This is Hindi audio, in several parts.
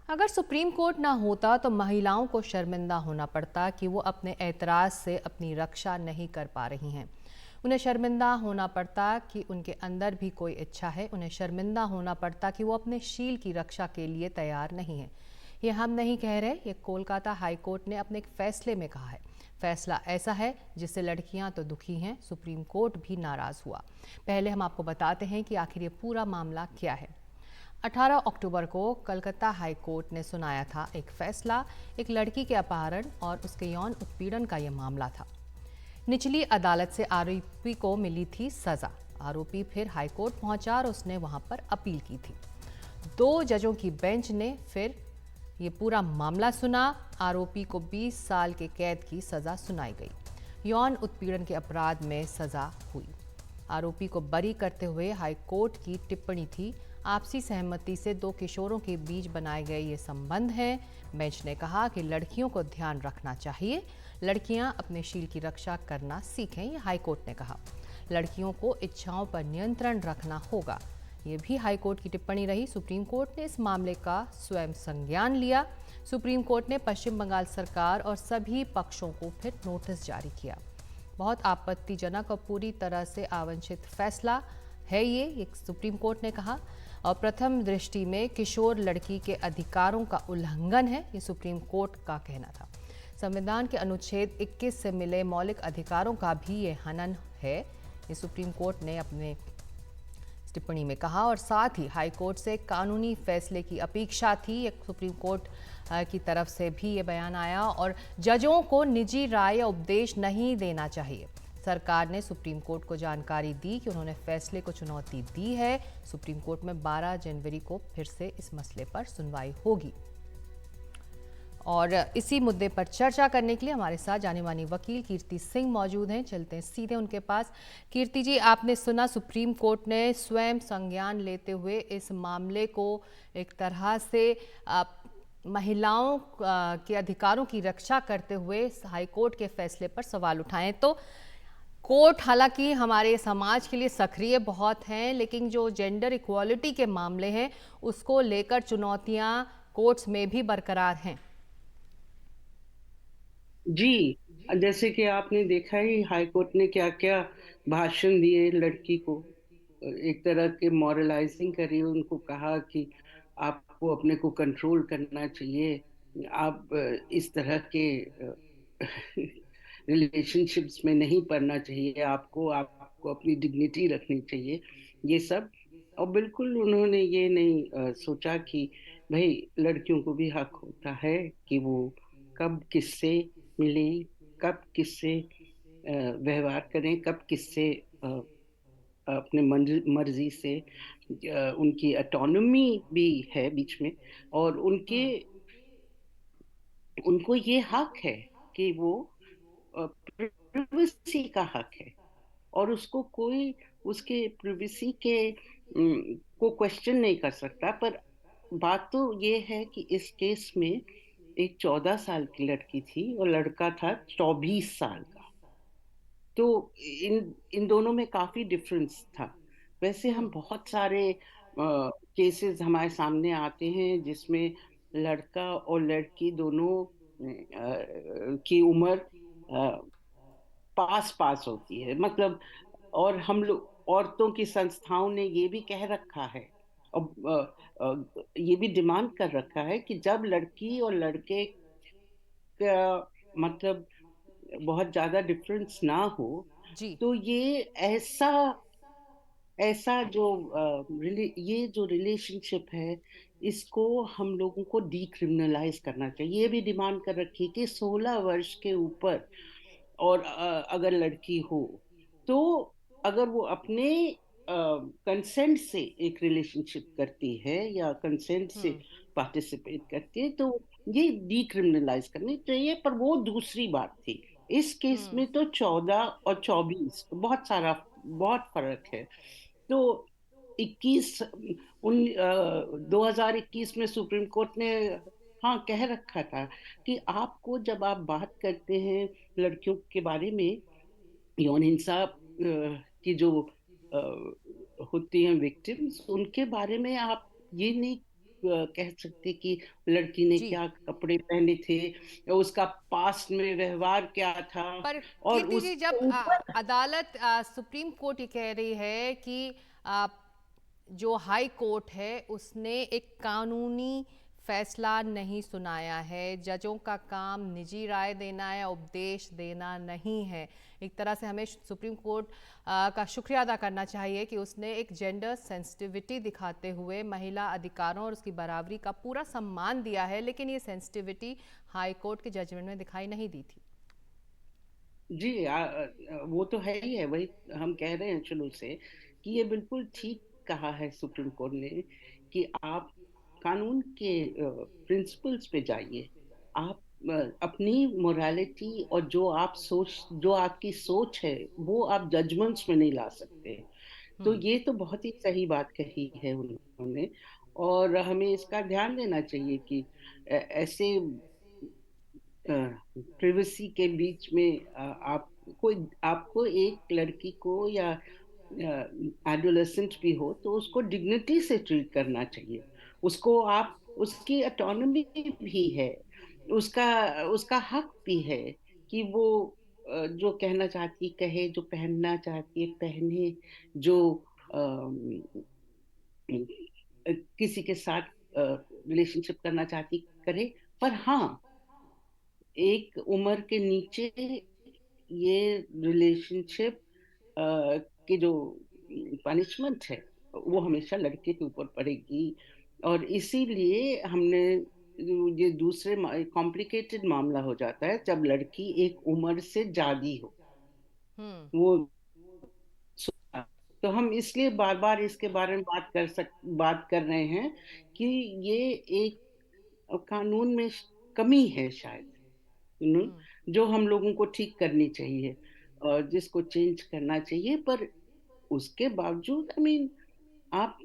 अगर सुप्रीम कोर्ट ना होता तो महिलाओं को शर्मिंदा होना पड़ता कि वो अपने ऐतराज़ से अपनी रक्षा नहीं कर पा रही हैं। उन्हें शर्मिंदा होना पड़ता कि उनके अंदर भी कोई इच्छा है। उन्हें शर्मिंदा होना पड़ता कि वो अपने शील की रक्षा के लिए तैयार नहीं है। ये हम नहीं कह रहे, ये कोलकाता हाई कोर्ट ने अपने एक फैसले में कहा है। फैसला ऐसा है जिससे लड़कियां तो दुखी हैं, सुप्रीम कोर्ट भी नाराज हुआ। पहले हम आपको बताते हैं कि आखिर ये पूरा मामला क्या है। 18 अक्टूबर को कलकत्ता हाई कोर्ट ने सुनाया था एक फैसला। एक लड़की के अपहरण और उसके यौन उत्पीड़न का यह मामला था। निचली अदालत से आरोपी को मिली थी सजा। आरोपी फिर हाई कोर्ट पहुंचा और उसने वहां पर अपील की थी। 2 जजों की बेंच ने फिर ये पूरा मामला सुना। आरोपी को 20 साल के कैद की सजा सुनाई गई। यौन उत्पीड़न के अपराध में सजा हुई। आरोपी को बरी करते हुए हाई कोर्ट की टिप्पणी थी, आपसी सहमति से 2 किशोरों के बीच बनाए गए ये संबंध हैं। बेंच ने कहा कि लड़कियों को ध्यान रखना चाहिए, लड़कियां अपने शील की रक्षा करना सीखें। ये हाई कोर्ट ने कहा। लड़कियों को इच्छाओं पर नियंत्रण रखना होगा, ये भी हाई कोर्ट की टिप्पणी रही। सुप्रीम कोर्ट ने इस मामले का स्वयं संज्ञान लिया। सुप्रीम कोर्ट ने पश्चिम बंगाल सरकार और सभी पक्षों को फिर नोटिस जारी किया। बहुत आपत्तिजनक और पूरी तरह से अवांछित फैसला है ये सुप्रीम कोर्ट ने कहा। और प्रथम दृष्टि में किशोर लड़की के अधिकारों का उल्लंघन है, ये सुप्रीम कोर्ट का कहना था। संविधान के अनुच्छेद 21 से मिले मौलिक अधिकारों का भी ये हनन है, ये सुप्रीम कोर्ट ने अपने टिप्पणी में कहा। और साथ ही हाई कोर्ट से कानूनी फैसले की अपेक्षा थी, एक सुप्रीम कोर्ट की तरफ से भी ये बयान आया। और जजों को निजी राय या उपदेश नहीं देना चाहिए। सरकार ने सुप्रीम कोर्ट को जानकारी दी कि उन्होंने फैसले को चुनौती दी है। सुप्रीम कोर्ट में 12 जनवरी को फिर से इस मसले पर सुनवाई होगी। और इसी मुद्दे पर चर्चा करने के लिए हमारे साथ जानी मानी वकील कीर्ति सिंह मौजूद हैं। चलते हैं सीधे उनके पास। कीर्ति जी, आपने सुना सुप्रीम कोर्ट ने स्वयं संज्ञान लेते हुए इस मामले को एक तरह से महिलाओं के अधिकारों की रक्षा करते हुए हाई कोर्ट के फैसले पर सवाल उठाए। तो कोर्ट हालांकि हमारे समाज के लिए सक्रिय बहुत हैं, लेकिन जो जेंडर इक्वालिटी के मामले हैं उसको लेकर चुनौतियां कोर्ट्स में भी बरकरार हैं। जी। जैसे कि आपने देखा ही हाई कोर्ट ने क्या क्या भाषण दिए लड़की को, एक तरह के मॉरलाइजिंग करी, उनको कहा कि आपको अपने को कंट्रोल करना चाहिए, आप इस तरह के रिलेशनशिप्स में नहीं पड़ना चाहिए, आपको आपको अपनी डिग्निटी रखनी चाहिए, ये सब। और बिल्कुल उन्होंने ये नहीं सोचा कि भाई लड़कियों को भी हक होता है कि वो कब किससे मिले, कब किससे व्यवहार करें, कब किससे अपने मर्जी से, उनकी ऑटोनॉमी भी है बीच में। और उनके उनको ये हक है कि वो प्रिवेसी का हक है, और उसको कोई उसके प्रिवेसी के को क्वेश्चन नहीं कर सकता। पर बात तो ये है कि इस केस में एक 14 साल की लड़की थी और लड़का था 24 साल का। तो इन इन दोनों में काफी डिफरेंस था। वैसे हम बहुत सारे केसेस हमारे सामने आते हैं जिसमें लड़का और लड़की दोनों की उम्र पास पास होती है, मतलब। और हम लोग औरतों की संस्थाओं ने ये भी कह रखा है, और ये भी डिमांड कर रखा है कि जब लड़की और लड़के का, मतलब, बहुत ज्यादा डिफरेंस ना हो, जी। तो ये ऐसा ऐसा जो ये जो रिलेशनशिप है, इसको हम लोगों को डीक्रिमिनलाइज करना चाहिए। ये भी डिमांड कर रखी है कि 16 वर्ष के ऊपर, और अगर लड़की हो तो, अगर वो अपने कंसेंट से एक रिलेशनशिप करती है या कंसेंट से हम्म। पार्टिसिपेट करती है, तो ये डीक्रिमिनलाइज करनी चाहिए। पर वो दूसरी बात थी। इस केस हम्म। में तो 14 और 24 बहुत सारा, बहुत फर्क है। तो 21 उन 2021 में सुप्रीम कोर्ट ने हाँ कह रखा था कि आपको, जब आप बात करते हैं लड़कियों के बारे में, यौन हिंसा की जो होती हैं विक्टिम्स, उनके बारे में आप ये नहीं कह सकते कि लड़की ने जी। क्या कपड़े पहने थे, उसका पास्ट में व्यवहार क्या था, पर और कीर्ति जी, उसके जब ऊपर। अदालत सुप्रीम कोर्ट ये कह रही है कि आ, जो हाई कोर्ट है उसने एक कानूनी फैसला नहीं सुनाया है, जजों का काम निजी राय देना या उपदेश देना नहीं है, एक तरह से हमें सुप्रीम कोर्ट का शुक्रिया अदा करना चाहिए कि उसने एक जेंडर सेंसिटिविटी दिखाते हुए महिला अधिकारों और उसकी बराबरी का पूरा सम्मान दिया है, लेकिन ये सेंसिटिविटी हाई कोर्ट के जजमेंट में दिखाई नहीं दी थी। जी, वो तो है ही है, वही हम कह रहे हैं शुरू से कि ये बिल्कुल ठीक कहा है सुप्रीम कोर्ट ने कि आप कानून के प्रिंसिपल्स पे जाइए। आप अपनी मोरालिटी और जो आपकी सोच है, वो आप जजमेंट्स में नहीं ला सकते। तो हम्म। ये तो बहुत ही सही बात कही है उन्होंने, और हमें इसका ध्यान देना चाहिए कि ऐसे प्रिवेसी के बीच में आपको एक लड़की को या एडोलेसेंट भी हो तो उसको डिग्निटी से ट्रीट करना चाहिए। उसको आप उसकी ऑटोनॉमी भी है, उसका उसका हक भी है कि वो जो कहना चाहती है कहे, जो पहनना चाहती है पहने, जो अम, किसी के साथ रिलेशनशिप करना चाहती करे। पर हाँ, एक उम्र के नीचे ये रिलेशनशिप की जो पनिशमेंट है वो हमेशा लड़के के ऊपर पड़ेगी। और इसीलिए हमने ये दूसरे कॉम्प्लिकेटेड मामला हो जाता है जब लड़की एक उम्र से जागी हो। हम्म। वो तो हम इसलिए बार बार इसके बारे में बात कर रहे हैं कि ये एक कानून में कमी है शायद, हम्म। जो हम लोगों को ठीक करनी चाहिए और जिसको चेंज करना चाहिए। पर उसके बावजूद आप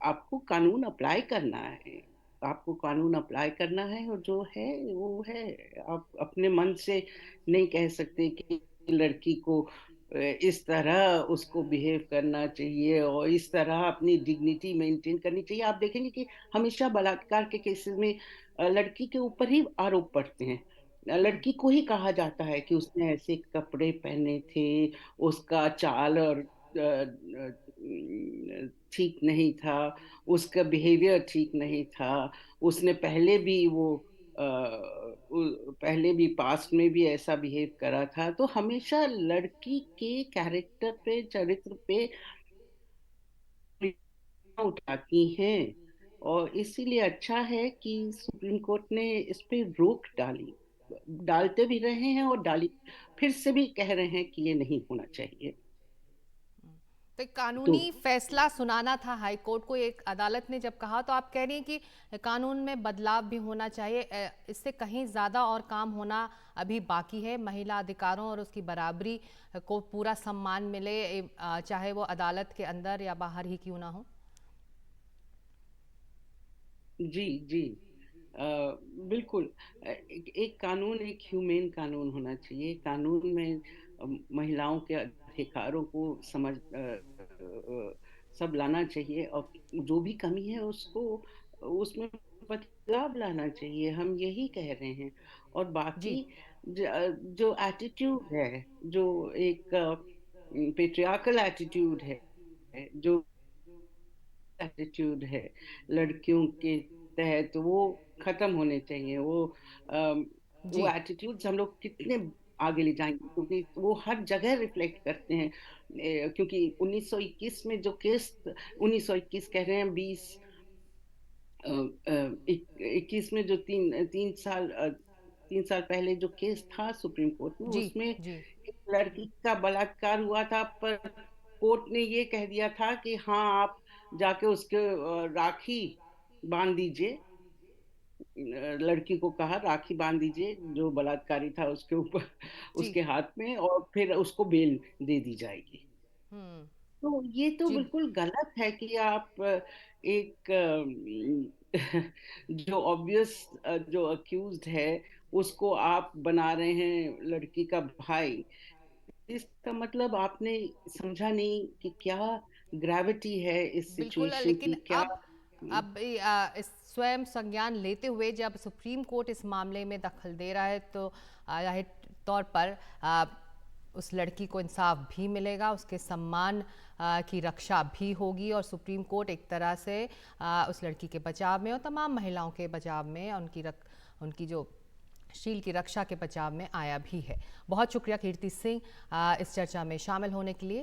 आपको कानून अप्लाई करना है, आपको कानून अप्लाई करना है, और जो है वो है। आप अपने मन से नहीं कह सकते कि लड़की को इस तरह उसको बिहेव करना चाहिए और इस तरह अपनी डिग्निटी मेंटेन करनी चाहिए। आप देखेंगे कि हमेशा बलात्कार के केसेस में लड़की के ऊपर ही आरोप पड़ते हैं। हम्म। लड़की को ही कहा जाता है कि उसने ऐसे कपड़े पहने थे, उसका चाल और ठीक नहीं था, उसका बिहेवियर ठीक नहीं था, उसने पहले भी पास्ट में भी ऐसा बिहेव करा था। तो हमेशा लड़की के कैरेक्टर पे, चरित्र पे उठाती हैं। और इसीलिए अच्छा है कि सुप्रीम कोर्ट ने इस पे रोक डाली, डालते भी रहे हैं और डाली, फिर से भी कह रहे हैं कि ये नहीं होना चाहिए। तो एक तो कानूनी फैसला सुनाना था हाई कोर्ट को, एक अदालत ने जब कहा, तो आप कह रही हैं कि कानून में बदलाव भी होना चाहिए, इससे कहीं ज़्यादा और काम होना अभी बाकी है, महिला अधिकारों और उसकी बराबरी को पूरा सम्मान मिले, चाहे वो अदालत के अंदर या बाहर ही क्यों ना हो। जी, जी, अ, बिल्कुल। एक कानून, एक ह्यूमेन कानून होना चाहिए। कानून में महिलाओं के अधिकारों को सब लाना चाहिए, और जो भी कमी है उसको उसमें बदलाव लाना चाहिए, हम यही कह रहे हैं। और बाकी जी। जो एटीट्यूड है, जो एक पेट्रियार्कल एटीट्यूड है, जो एटीट्यूड है लड़कियों के तहत, वो खत्म होने चाहिए। अम, वो जी। एटीट्यूड्स हम लोग कितने आगे ले जाएंगे, क्योंकि वो हर जगह रिफ्लेक्ट करते हैं। क्योंकि 1921 में जो केस, 1921 कह रहे हैं, 21 में जो 3 साल पहले जो केस था सुप्रीम कोर्ट में, जी। उसमें जी। एक लड़की का बलात्कार हुआ था। पर कोर्ट ने ये कह दिया था कि हाँ, आप जाके उसके राखी बांध दीजिए। लड़की को कहा राखी बांध दीजिए जो बलात्कारी था उसके ऊपर, जी। उसके हाथ में, और फिर उसको बेल दे दी जाएगी। हम्म। तो ये तो जी। बिल्कुल गलत है कि आप एक जो ऑब्वियस, जो अक्यूज्ड है, उसको आप बना रहे हैं लड़की का भाई। इसका मतलब आपने समझा नहीं कि क्या ग्रेविटी है इस बिल्कुल, सिचुएशन लेकिन की, क्या। अब इस स्वयं संज्ञान लेते हुए जब सुप्रीम कोर्ट इस मामले में दखल दे रहा है तो जाहिर तौर पर उस लड़की को इंसाफ भी मिलेगा, उसके सम्मान की रक्षा भी होगी और सुप्रीम कोर्ट एक तरह से उस लड़की के बचाव में और तमाम महिलाओं के बचाव में उनकी जो शील की रक्षा के बचाव में आया भी है। बहुत शुक्रिया कीर्ति सिंह इस चर्चा में शामिल होने के लिए।